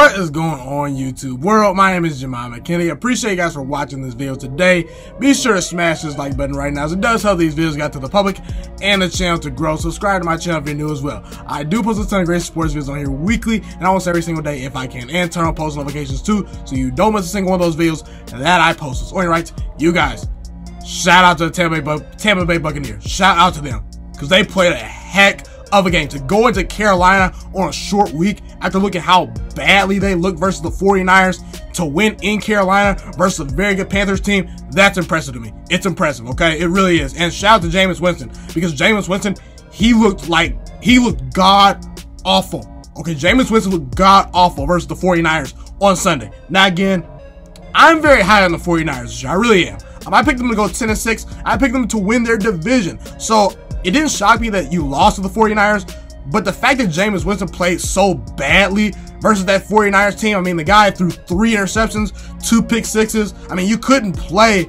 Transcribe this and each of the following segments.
What is going on, YouTube world? My name is Ghiman Mckinney. Appreciate you guys for watching this video today. Be sure to smash this like button right now, as it does help these videos get out to the public and the channel to grow. Subscribe to my channel if you're new as well. I do post a ton of great sports videos on here weekly, and almost every single day if I can, and turn on post notifications too, so you don't miss a single one of those videos that I post. So, right, you guys, shout out to the Tampa Bay Buccaneers. Shout out to them, because they played a heck of a game. To go into Carolina on a short week after looking how badly they looked versus the 49ers, to win in Carolina versus a very good Panthers team, that's impressive to me. It's impressive, okay? It really is. And shout out to Jameis Winston, because Jameis Winston, he looked god awful. Okay, Jameis Winston looked god awful versus the 49ers on Sunday. Now again, I'm very high on the 49ers this year. I really am. I picked them to go 10-6. I picked them to win their division. So it didn't shock me that you lost to the 49ers, but the fact that Jameis Winston played so badly versus that 49ers team, I mean, the guy threw 3 interceptions, 2 pick sixes. I mean, you couldn't play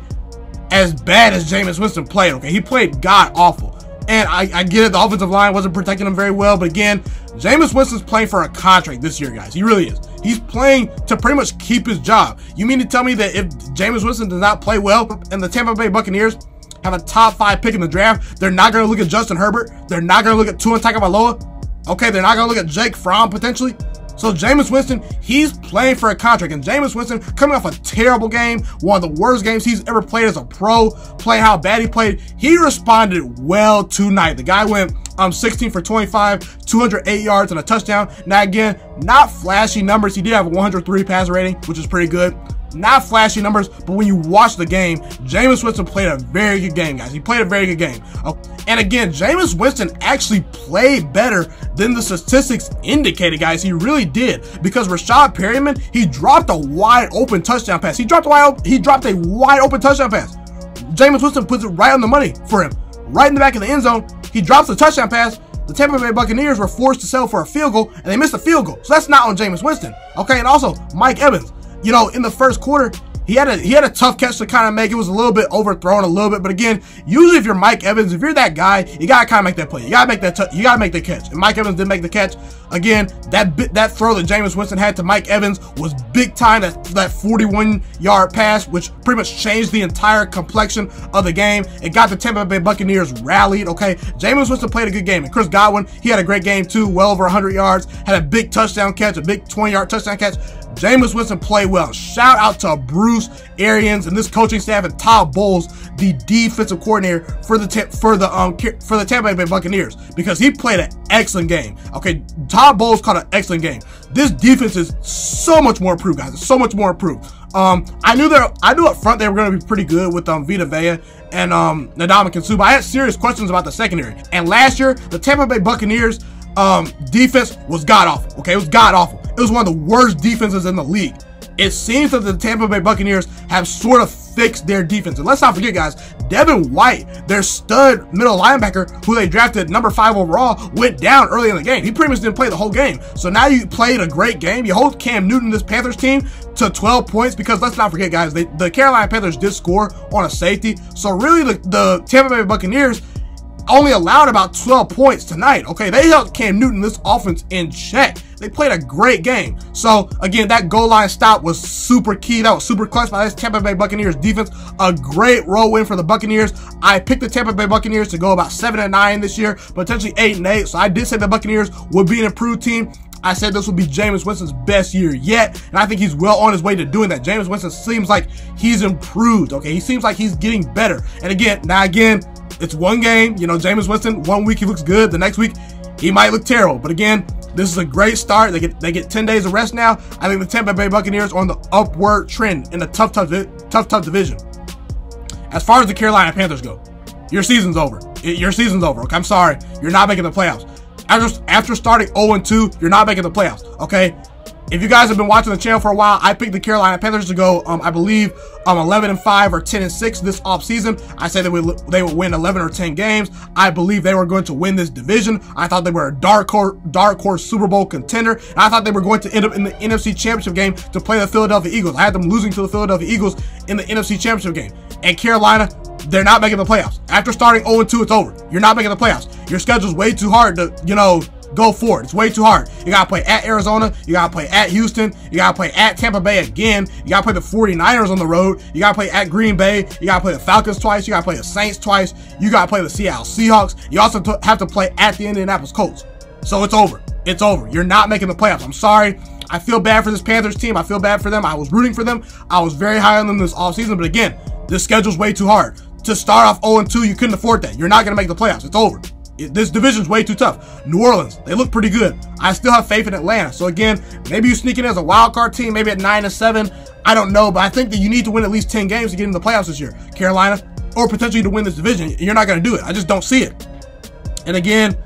as bad as Jameis Winston played, okay? He played god awful. And I get it, the offensive line wasn't protecting him very well, but again, Jameis Winston's playing for a contract this year, guys. He really is. He's playing to pretty much keep his job. You mean to tell me that if Jameis Winston does not play well and the Tampa Bay Buccaneers have a top 5 pick in the draft, they're not going to look at Justin Herbert? They're not going to look at Tua Tagovailoa? Okay, they're not going to look at Jake Fromm potentially? So Jameis Winston, he's playing for a contract, and Jameis Winston coming off a terrible game, one of the worst games he's ever played as a pro, playing how bad he played, he responded well tonight. The guy went 16 for 25, 208 yards and a touchdown. Now again, not flashy numbers. He did have a 103 passer rating, which is pretty good. Not flashy numbers, but when you watch the game, Jameis Winston played a very good game, guys. He played a very good game. And again, Jameis Winston actually played better than the statistics indicated, guys. He really did, because Rashad Perryman, he dropped a wide open touchdown pass. He dropped a wide open touchdown pass. Jameis Winston puts it right on the money for him, right in the back of the end zone. He drops the touchdown pass. The Tampa Bay Buccaneers were forced to settle for a field goal, and they missed a field goal. So that's not on Jameis Winston. Okay, and also Mike Evans. You know, in the first quarter, he had a tough catch to kind of make. It was a little bit overthrown a little bit, but again, usually if you're Mike Evans, if you're that guy, you gotta kind of make that play. You gotta make that. You gotta make the catch. And Mike Evans did make the catch. Again, that throw that Jameis Winston had to Mike Evans was big time. That 41-yard pass, which pretty much changed the entire complexion of the game. It got the Tampa Bay Buccaneers rallied. Okay, Jameis Winston played a good game, and Chris Godwin, he had a great game too, well over 100 yards, had a big touchdown catch, a big 20-yard touchdown catch. Jameis Winston played well. Shout out to Bruce Arians and this coaching staff, and Todd Bowles, the defensive coordinator for the Tampa Bay Buccaneers, because he played an excellent game. Okay, Todd Bowles caught an excellent game. This defense is so much more improved, guys. It's so much more improved. I knew up front they were going to be pretty good with Vita Vea and Ndamukong Suh, but I had serious questions about the secondary. And last year, the Tampa Bay Buccaneers defense was god awful. Okay, it was god awful. It was one of the worst defenses in the league. It seems that the Tampa Bay Buccaneers have sort of fixed their defense. And let's not forget, guys, Devin White, their stud middle linebacker, who they drafted number 5 overall, went down early in the game. He pretty much didn't play the whole game. So now you played a great game. You hold Cam Newton, this Panthers team, to 12 points, because let's not forget, guys, the Carolina Panthers did score on a safety. So really, the Tampa Bay Buccaneers only allowed about 12 points tonight. Okay, they held Cam Newton, this offense, in check. They played a great game. So again, that goal line stop was super key. That was super clutch by this Tampa Bay Buccaneers defense. A great road win for the Buccaneers. I picked the Tampa Bay Buccaneers to go about 7-9 this year, potentially 8-8. So I did say the Buccaneers would be an improved team. I said this would be Jameis Winston's best year yet, and I think he's well on his way to doing that. Jameis Winston seems like he's improved. Okay, he seems like he's getting better. And again, it's one game. You know, Jameis Winston, one week he looks good, the next week he might look terrible. But again, this is a great start. They get 10 days of rest now. I think the Tampa Bay Buccaneers are on the upward trend in a tough division. As far as the Carolina Panthers go, your season's over. Your season's over. Okay, I'm sorry, you're not making the playoffs. After starting 0-2, you're not making the playoffs. Okay. If you guys have been watching the channel for a while, I picked the Carolina Panthers to go, I believe, 11-5 or 10-6 this offseason. I said that they would win 11 or 10 games. I believe they were going to win this division. I thought they were a dark horse Super Bowl contender. And I thought they were going to end up in the NFC Championship game to play the Philadelphia Eagles. I had them losing to the Philadelphia Eagles in the NFC Championship game. And Carolina, they're not making the playoffs. After starting 0-2, it's over. You're not making the playoffs. Your schedule's way too hard to, you know, go for it. It's way too hard. You got to play at Arizona. You got to play at Houston. You got to play at Tampa Bay again. You got to play the 49ers on the road. You got to play at Green Bay. You got to play the Falcons twice. You got to play the Saints twice. You got to play the Seattle Seahawks. You also have to play at the Indianapolis Colts. So it's over. It's over. You're not making the playoffs. I'm sorry. I feel bad for this Panthers team. I feel bad for them. I was rooting for them. I was very high on them this offseason. But again, this schedule's way too hard. To start off 0-2, you couldn't afford that. You're not going to make the playoffs. It's over. This division's way too tough. New Orleans, they look pretty good. I still have faith in Atlanta. So again, maybe you sneak in as a wild card team, maybe at 9-7. I don't know, but I think that you need to win at least 10 games to get in the playoffs this year. Carolina, or potentially to win this division. You're not going to do it. I just don't see it. And again,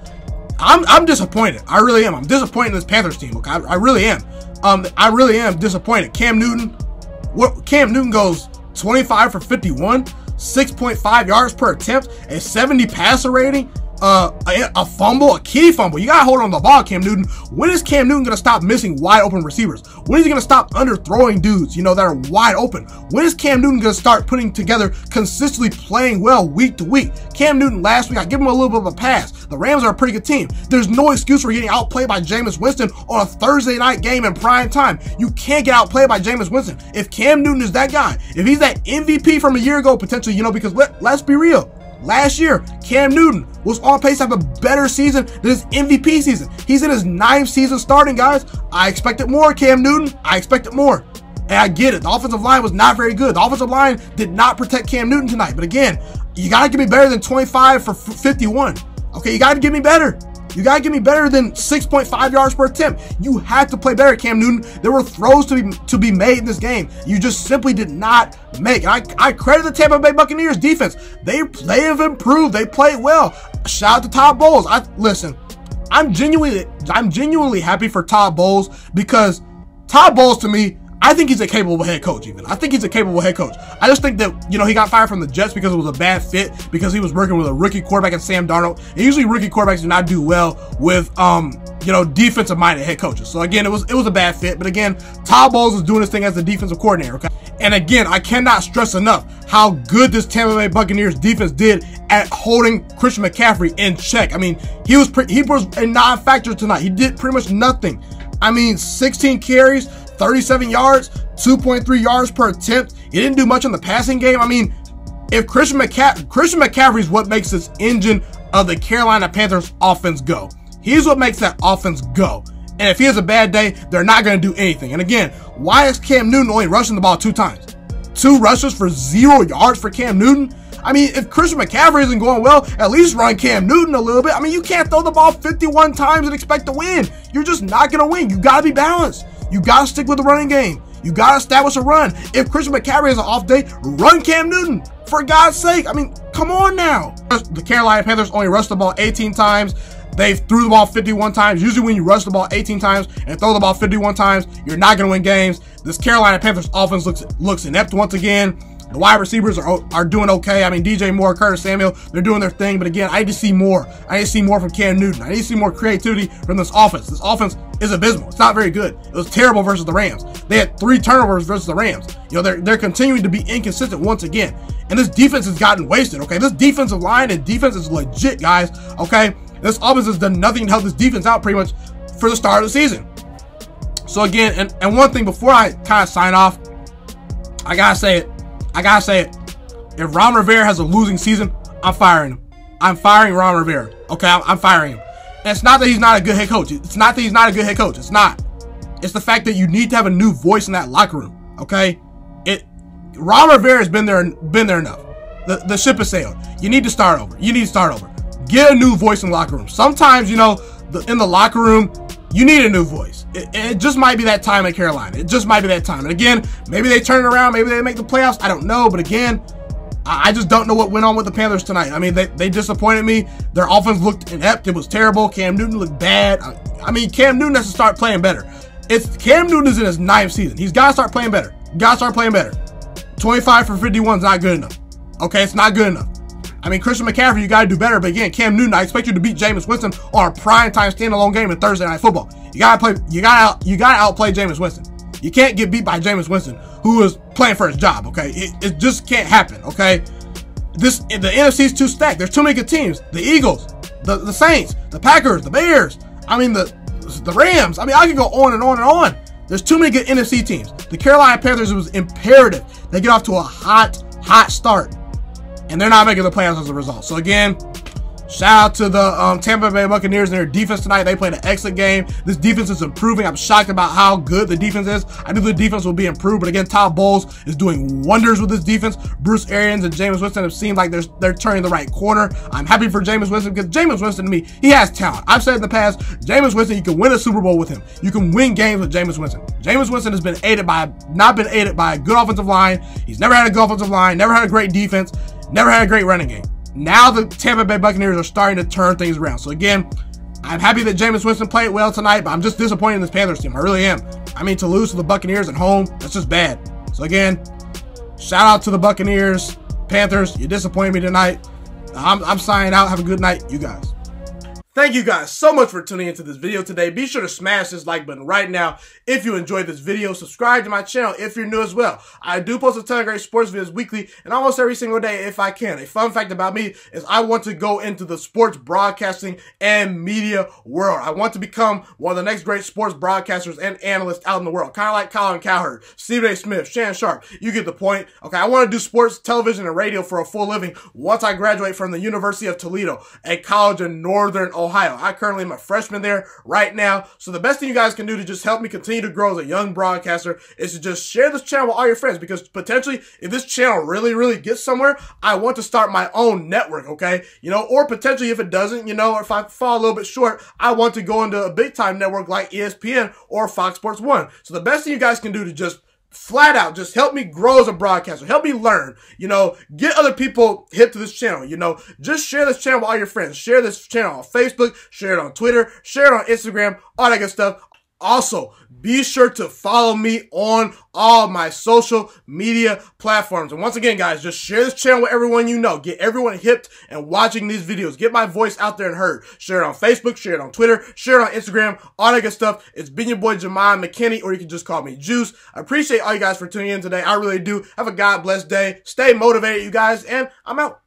I'm disappointed. I really am. I'm disappointed in this Panthers team. Okay, I really am. I really am disappointed. Cam Newton goes 25 for 51, 6.5 yards per attempt, a 70 passer rating, a fumble, a key fumble. You gotta hold on to the ball, Cam Newton. When is Cam Newton gonna stop missing wide open receivers? When is he gonna stop underthrowing dudes, that are wide open? When is Cam Newton gonna start putting together, consistently playing well week to week? Cam Newton last week, I give him a little bit of a pass. The Rams are a pretty good team. There's no excuse for getting outplayed by Jameis Winston on a Thursday night game in prime time. You can't get outplayed by Jameis Winston. If Cam Newton is that guy, if he's that MVP from a year ago, potentially, because let's be real. Last year, Cam Newton was on pace to have a better season than his MVP season. He's in his 9th season starting, guys. I expected more, Cam Newton. I expected more. And I get it. The offensive line was not very good. The offensive line did not protect Cam Newton tonight. But again, you got to give me better than 25 for 51. Okay, you got to give me better. You got to give me better than 6.5 yards per attempt. You had to play better, Cam Newton. There were throws to be made in this game. You just simply did not make. And I credit the Tampa Bay Buccaneers defense. They have improved. They played well. Shout out to Todd Bowles. Listen, I'm genuinely happy for Todd Bowles, because Todd Bowles, to me, I think he's a capable head coach even. I think he's a capable head coach. I just think that, he got fired from the Jets because it was a bad fit, because he was working with a rookie quarterback and Sam Darnold. And usually rookie quarterbacks do not do well with, defensive-minded head coaches. So again, it was a bad fit. But again, Todd Bowles is doing his thing as the defensive coordinator, okay? And again, I cannot stress enough how good this Tampa Bay Buccaneers defense did at holding Christian McCaffrey in check. I mean, he was a non-factor tonight. He did pretty much nothing. 16 carries, 37 yards, 2.3 yards per attempt. He didn't do much in the passing game. If Christian McCaffrey is what makes this engine of the Carolina Panthers offense go. He's what makes that offense go. And if he has a bad day, they're not going to do anything. And again, why is Cam Newton only rushing the ball 2 times? 2 rushes for 0 yards for Cam Newton? If Christian McCaffrey isn't going well, at least run Cam Newton a little bit. You can't throw the ball 51 times and expect to win. You're just not going to win. You got to be balanced. You got to stick with the running game. You got to establish a run. If Christian McCaffrey has an off day, run Cam Newton. For God's sake. Come on now. The Carolina Panthers only rushed the ball 18 times. They threw the ball 51 times. Usually when you rush the ball 18 times and throw the ball 51 times, you're not going to win games. This Carolina Panthers offense looks inept once again. The wide receivers are doing okay. DJ Moore, Curtis Samuel, they're doing their thing. But again, I need to see more. I need to see more from Cam Newton. I need to see more creativity from this offense. This offense is abysmal. It's not very good. It was terrible versus the Rams. They had 3 turnovers versus the Rams. They're continuing to be inconsistent once again. And this defense has gotten wasted, okay? This defensive line and defense is legit, guys, okay? This offense has done nothing to help this defense out pretty much for the start of the season. So again, and one thing before I kind of sign off, I gotta say it. If Ron Rivera has a losing season, I'm firing him. I'm firing Ron Rivera. Okay, I'm firing him. And it's not that he's not a good head coach. It's not that he's not a good head coach. It's not. It's the fact that you need to have a new voice in that locker room. Okay, Ron Rivera has been there enough. The ship has sailed. You need to start over. Get a new voice in the locker room. Sometimes, in the locker room, you need a new voice. It just might be that time at Carolina. It just might be that time. And again, maybe they turn it around. Maybe they make the playoffs. I don't know. But again, I just don't know what went on with the Panthers tonight. They disappointed me. Their offense looked inept. It was terrible. Cam Newton looked bad. Cam Newton has to start playing better. Cam Newton is in his 9th season. He's got to start playing better. 25 for 51 is not good enough. Okay, it's not good enough. Christian McCaffrey, you got to do better. But again, Cam Newton, I expect you to beat Jameis Winston on a primetime standalone game in Thursday Night Football. You gotta outplay Jameis Winston. You can't get beat by Jameis Winston, who is playing for his job. Okay, it just can't happen. Okay, the NFC is too stacked. There's too many good teams. The Eagles, the Saints, the Packers, the Bears. I mean, the Rams. I mean, I could go on and on and on. There's too many good NFC teams. The Carolina Panthers, it was imperative they get off to a hot start. And they're not making the playoffs as a result. So again, shout out to the Tampa Bay Buccaneers and their defense tonight. They played an excellent game. This defense is improving. I'm shocked about how good the defense is. I knew the defense will be improved, but again, Todd Bowles is doing wonders with this defense. Bruce Arians and Jameis Winston have seemed like they're turning the right corner. I'm happy for Jameis Winston because Jameis Winston, to me, he has talent. I've said in the past, Jameis Winston, you can win a Super Bowl with him. You can win games with Jameis Winston. Jameis Winston has not been aided by a good offensive line. He's never had a good offensive line, never had a great defense, never had a great running game. Now the Tampa Bay Buccaneers are starting to turn things around. So again, I'm happy that Jameis Winston played well tonight, but I'm just disappointed in this Panthers team. I really am. I mean, to lose to the Buccaneers at home, that's just bad. So again, shout out to the Buccaneers. Panthers, you disappointed me tonight. I'm signing out. Have a good night, you guys. Thank you guys so much for tuning into this video today. Be sure to smash this like button right now if you enjoyed this video. Subscribe to my channel if you're new as well. I do post a ton of great sports videos weekly and almost every single day if I can. A fun fact about me is I want to go into the sports broadcasting and media world. I want to become one of the next great sports broadcasters and analysts out in the world. Kind of like Colin Cowherd, Stephen A. Smith, Shannon Sharp. You get the point. Okay, I want to do sports, television, and radio for a full living once I graduate from the University of Toledo, a college in Northern Ohio. I currently am a freshman there right now. So the best thing you guys can do to just help me continue to grow as a young broadcaster is to just share this channel with all your friends, because potentially if this channel really gets somewhere, I want to start my own network, okay? You know, or potentially if it doesn't, you know, or if I fall a little bit short, I want to go into a big time network like ESPN or Fox Sports 1. So the best thing you guys can do to just flat out just help me grow as a broadcaster, help me learn, you know, get other people hip to this channel, you know, just share this channel with all your friends, share this channel on Facebook, share it on Twitter, share it on Instagram, all that good stuff. Also, be sure to follow me on all my social media platforms. And once again, guys, just share this channel with everyone you know. Get everyone hipped and watching these videos. Get my voice out there and heard. Share it on Facebook, share it on Twitter, share it on Instagram, all that good stuff. It's been your boy, Ghiman Mckinney, or you can just call me Juice. I appreciate all you guys for tuning in today. I really do. Have a God bless day. Stay motivated, you guys, and I'm out.